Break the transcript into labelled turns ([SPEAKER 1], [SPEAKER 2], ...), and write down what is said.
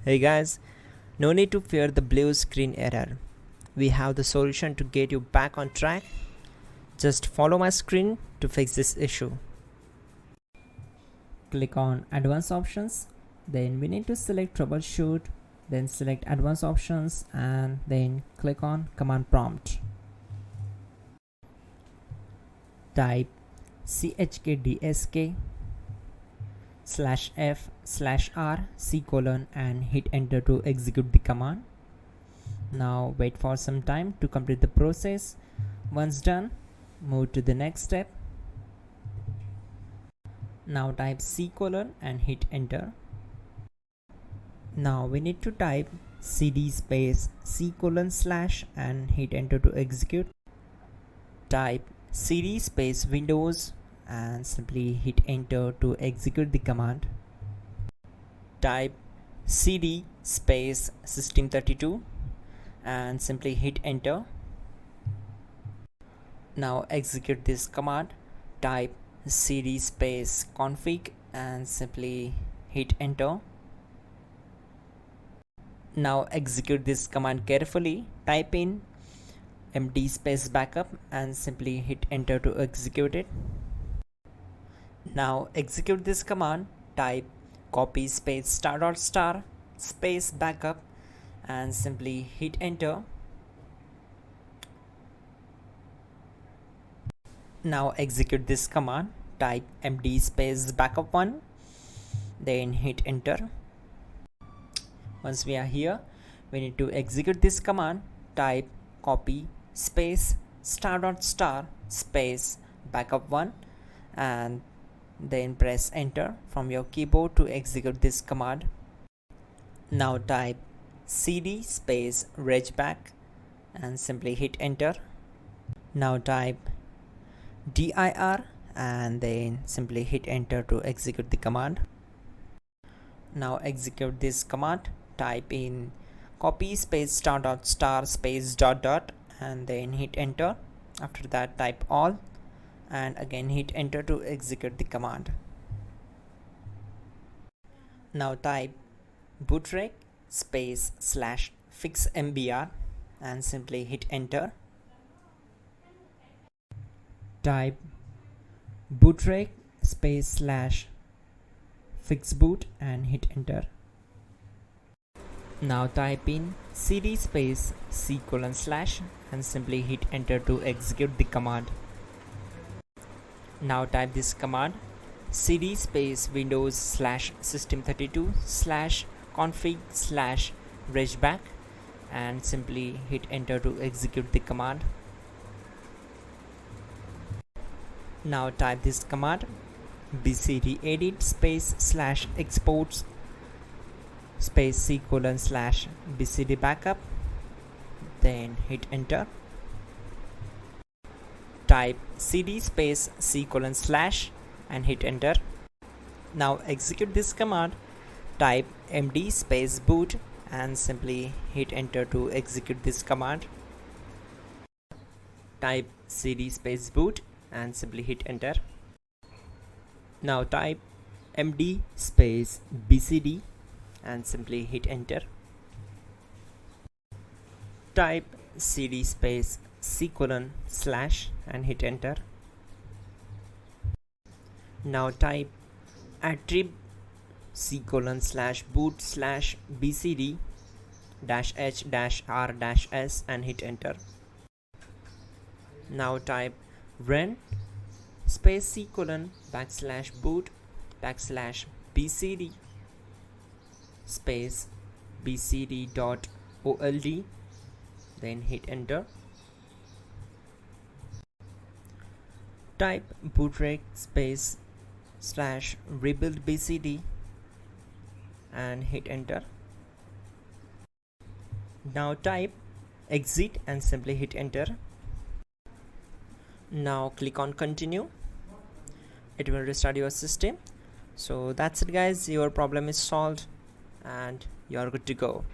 [SPEAKER 1] Hey guys, no need to fear the blue screen error. We have the solution to get you back on track. Just follow my screen to fix this issue.
[SPEAKER 2] Click on Advanced Options, then we need to select Troubleshoot, then select Advanced Options and then click on Command Prompt. Type chkdsk/f/r:" and hit enter to execute the command. Now wait for some time to complete the process. Once done, move to the next step. Now type C:" and hit enter. Now we need to type cd space C:/ and hit enter to execute. Type cd space Windows and simply hit enter to execute the command. Type cd space System32 and simply hit enter. Now execute this command. Type cd space config and simply hit enter. Now execute this command carefully. Type in md space backup and simply hit enter to execute it. Now execute this command. Type copy space *** space backup and simply hit enter. Now execute this command. Type md space backup1 then hit enter. Once we are here, we need to execute this command. Type copy space *** space backup1 and then press enter from your keyboard to execute this command. Now type cd space regback and simply hit enter. Now type dir and then simply hit enter to execute the command. Now execute this command. Type in copy space *** space ... and then hit enter. After that type all and again hit enter to execute the command. Now type bootrec space /fixmbr and simply hit enter. Type bootrec space /fixboot and hit enter. Now type in cd space C:/ and simply hit enter to execute the command. Now type this command cd space Windows /System32 /config /regback and simply hit enter to execute the command. Now type this command bcdedit space /exports space C:/ bcd backup then hit enter. Type cd space C:/ and hit enter. Now execute this command. Type md space boot and simply hit enter to execute this command. Type cd space boot and simply hit enter. Now type md space bcd and simply hit enter. Type cd space C:/ and hit enter. Now type attrib C:/boot/bcd-h-r-s and hit enter. Now type run space C:/boot/bcd space bcd.old then hit enter. Type bootrec space /rebuildbcd and hit enter. Now type exit and simply hit enter. Now click on continue. It will restart your system. So that's it guys, your problem is solved and you are good to go.